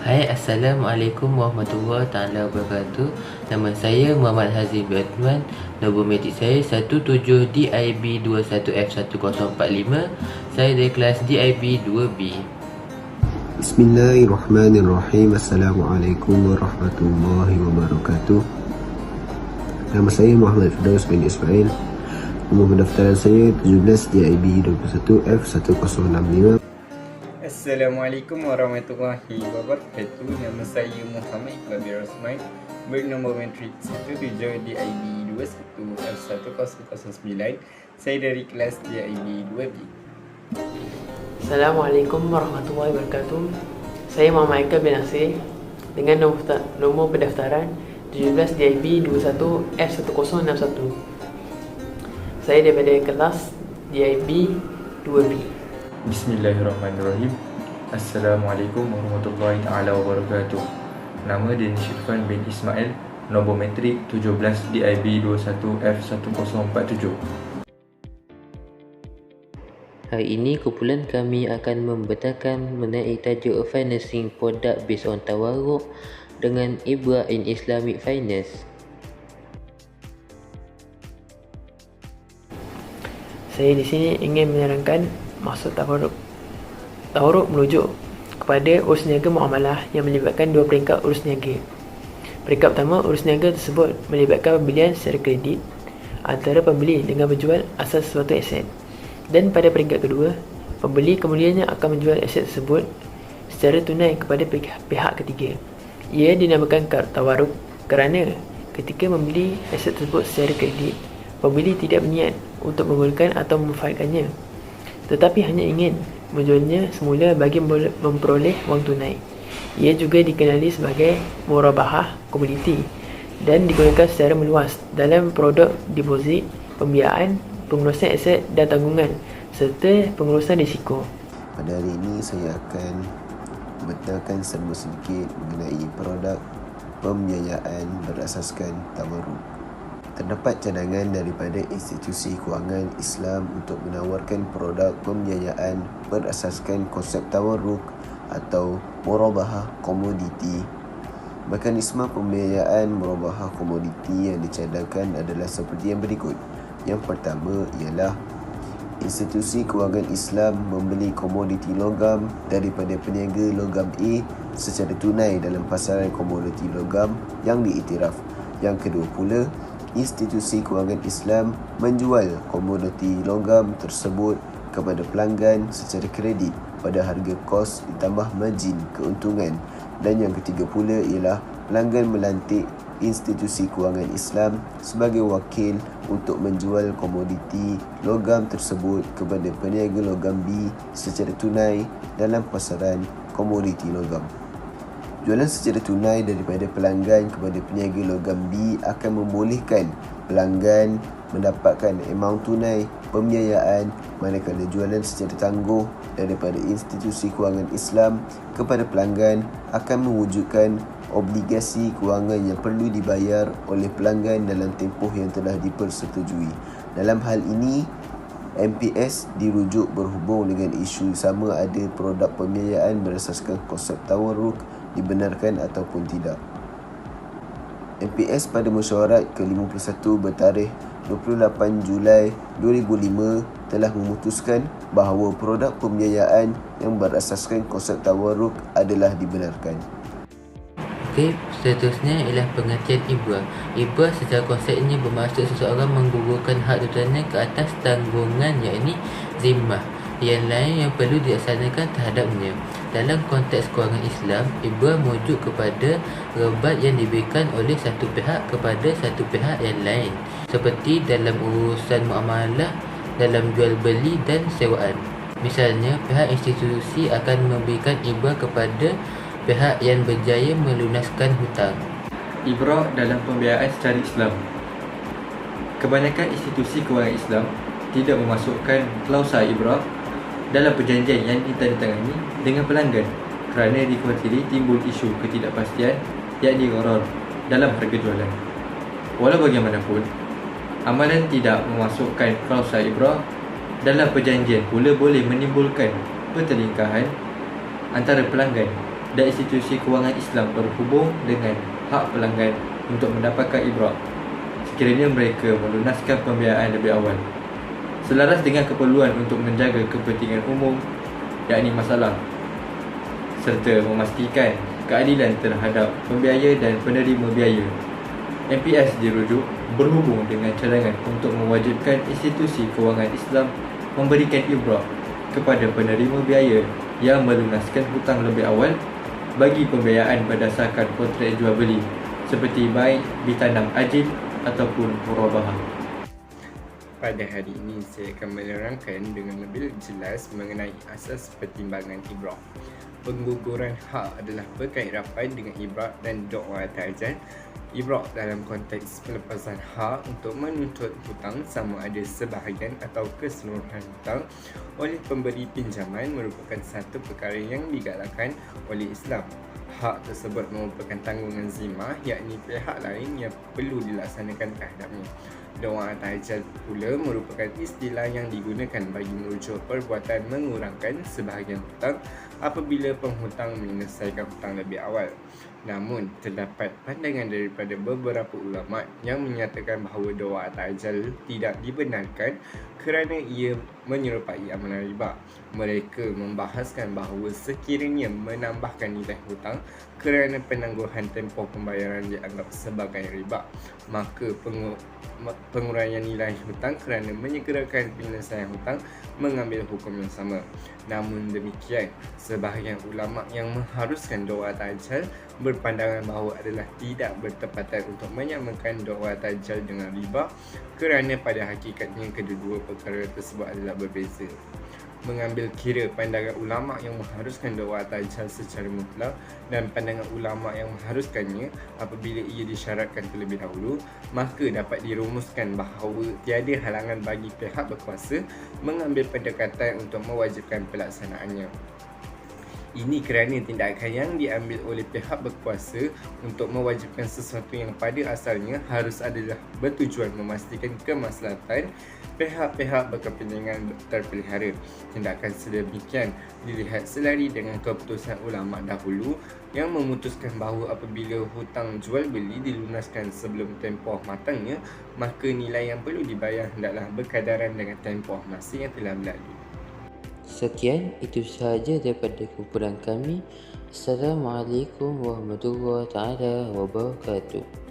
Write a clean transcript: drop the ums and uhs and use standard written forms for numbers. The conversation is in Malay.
Hai, Assalamualaikum warahmatullahi taala wabarakatuh. Nama saya Muhammad Hazim Batman. Nombor matrik saya 17DIB21F1045. Saya dari kelas DIB 2B. Bismillahirrahmanirrahim. Assalamualaikum warahmatullahi wabarakatuh. Nama saya Muhammad Firdaus bin Ismail. Nombor pendaftaran saya 17 DIB 21F1065. Assalamualaikum warahmatullahi wabarakatuh. Nama saya Muhammad Iqbal bin Rosman. Bernombor matrik 17 DIB 21F1009. Saya dari kelas DIB 2B. Assalamualaikum warahmatullahi wabarakatuh. Saya Muhammad Eka bin Nasir dengan nombor pendaftaran 17 DIB 21F1061. Saya daripada kelas DIB 2B. Bismillahirrahmanirrahim. Assalamualaikum warahmatullahi taala wabarakatuh. Nama Deni Syirfan bin Ismail. Nombor matrik 17 DIB 21F1047. Hari ini kumpulan kami akan membentangkan mengenai tajuk financing product based on tawarruk dengan Ibrah in Islamic Finance. Saya di sini ingin menerangkan maksud tawarruk. Tawarruk merujuk kepada urus niaga muamalah yang melibatkan dua peringkat urus niaga. Peringkat pertama, urus niaga tersebut melibatkan pembelian secara kredit antara pembeli dengan menjual asas suatu aset. Dan pada peringkat kedua, pembeli kemudiannya akan menjual aset tersebut secara tunai kepada pihak ketiga. Ia dinamakan tawarruk kerana ketika membeli aset tersebut secara kredit, pembeli tidak berniat untuk menggunakan atau memanfaatkannya, tetapi hanya ingin menjualnya semula bagi memperoleh wang tunai. Ia juga dikenali sebagai murabahah komoditi dan digunakan secara meluas dalam produk deposit, pembiayaan, pengurusan aset dan tanggungan serta pengurusan risiko. Pada hari ini saya akan membentangkan sedikit mengenai produk pembiayaan berasaskan tawarruk. Terdapat cadangan daripada institusi kewangan Islam untuk menawarkan produk pembiayaan berasaskan konsep tawarruk atau murabahah komoditi. Mekanisme pembiayaan murabahah komoditi yang dicadangkan adalah seperti yang berikut. Yang pertama ialah institusi kewangan Islam membeli komoditi logam daripada peniaga logam A secara tunai dalam pasaran komoditi logam yang diiktiraf. Yang kedua pula, institusi kewangan Islam menjual komoditi logam tersebut kepada pelanggan secara kredit pada harga kos ditambah margin keuntungan. Dan yang ketiga pula ialah pelanggan melantik institusi kewangan Islam sebagai wakil untuk menjual komoditi logam tersebut kepada peniaga logam B secara tunai dalam pasaran komoditi logam. Jualan secara tunai daripada pelanggan kepada peniaga logam B akan membolehkan pelanggan mendapatkan amaun tunai pembiayaan, manakala jualan secara tangguh daripada institusi kewangan Islam kepada pelanggan akan mewujudkan obligasi kewangan yang perlu dibayar oleh pelanggan dalam tempoh yang telah dipersetujui. Dalam hal ini, MPS dirujuk berhubung dengan isu sama ada produk pembiayaan berasaskan konsep tawarruk dibenarkan ataupun tidak. MPS pada mesyuarat ke-51 bertarikh 28 Julai 2005 telah memutuskan bahawa produk pembiayaan yang berasaskan konsep tawarruk adalah dibenarkan. Okey, seterusnya ialah pengertian ibrah. Ibrah secara konsepnya bermaksud seseorang menggugurkan hak tutannya ke atas tanggungan, iaitu zimmah yang lain yang perlu dilaksanakan terhadapnya. Dalam konteks kewangan Islam, ibrah merujuk kepada rebat yang diberikan oleh satu pihak kepada satu pihak yang lain, seperti dalam urusan muamalah, dalam jual beli dan sewaan. Misalnya, pihak institusi akan memberikan ibrah kepada pihak yang berjaya melunaskan hutang. Ibrah dalam pembiayaan secara Islam. Kebanyakan institusi kewangan Islam tidak memasukkan klausa ibrah dalam perjanjian yang ditandatangani dengan pelanggan kerana dikhawatiri timbul isu ketidakpastian, yakni gharar dalam harga jualan. Walau bagaimanapun, amalan tidak memasukkan klausa ibrah Dalam perjanjian pula boleh menimbulkan pertelingkahan antara pelanggan dan institusi kewangan Islam berhubung dengan hak pelanggan untuk mendapatkan ibrah sekiranya mereka melunaskan pembiayaan lebih awal. Selaras dengan keperluan untuk menjaga kepentingan umum, yakni masalah, serta memastikan keadilan terhadap pembiaya dan penerima biaya, MPS dirujuk berhubung dengan cadangan untuk mewajibkan institusi kewangan Islam memberikan ibrah kepada penerima biaya yang melunaskan hutang lebih awal bagi pembiayaan berdasarkan kontrak jual beli seperti bai, bitanam ajil ataupun murabahah. Pada hari ini saya akan menerangkan dengan lebih jelas mengenai asas pertimbangan ibrah. Pengguguran hak adalah berkait rapat dengan ibrah dan doa ta'ajjal. Ibrah dalam konteks pelepasan hak untuk menuntut hutang sama ada sebahagian atau keseluruhan hutang oleh pemberi pinjaman merupakan satu perkara yang digalakkan oleh Islam. Hak tersebut merupakan tanggungan zimmah, yakni pihak lain yang perlu dilaksanakan terhadapnya. Doa ta'ajjal pula merupakan istilah yang digunakan bagi merujuk perbuatan mengurangkan sebahagian hutang apabila penghutang menyelesaikan hutang lebih awal. Namun, terdapat pandangan daripada beberapa ulama yang menyatakan bahawa doa ta'ajjal tidak dibenarkan kerana ia menyerupai amalan riba. Mereka membahaskan bahawa sekiranya menambahkan nilai hutang kerana penangguhan tempoh pembayaran dianggap sebagai riba, maka penguraian nilai hutang kerana menyegerakan penyelesaian hutang mengambil hukum yang sama. Namun demikian, sebahagian ulama yang mengharuskan doa ta'ajjal berpandangan bahawa adalah tidak bertepatan untuk menyamakan doa ta'ajjal dengan riba kerana pada hakikatnya kedua-dua perkara tersebut adalah berbeza. Mengambil kira pandangan ulama yang mengharuskan doa ta'ajjal secara mutlak dan pandangan ulama yang mengharuskannya apabila ia disyaratkan terlebih dahulu, maka dapat dirumuskan bahawa tiada halangan bagi pihak berkuasa mengambil pendekatan untuk mewajibkan pelaksanaannya. Ini kerana tindakan yang diambil oleh pihak berkuasa untuk mewajibkan sesuatu yang pada asalnya harus adalah bertujuan memastikan kemaslahatan pihak-pihak berkepentingan terpelihara. Tindakan sedemikian dilihat selari dengan keputusan ulama dahulu yang memutuskan bahawa apabila hutang jual beli dilunaskan sebelum tempoh matangnya, maka nilai yang perlu dibayar hendaklah berkadaran dengan tempoh masa yang telah berlalu. Sekian, itu sahaja daripada kumpulan kami. Assalamualaikum warahmatullahi wabarakatuh.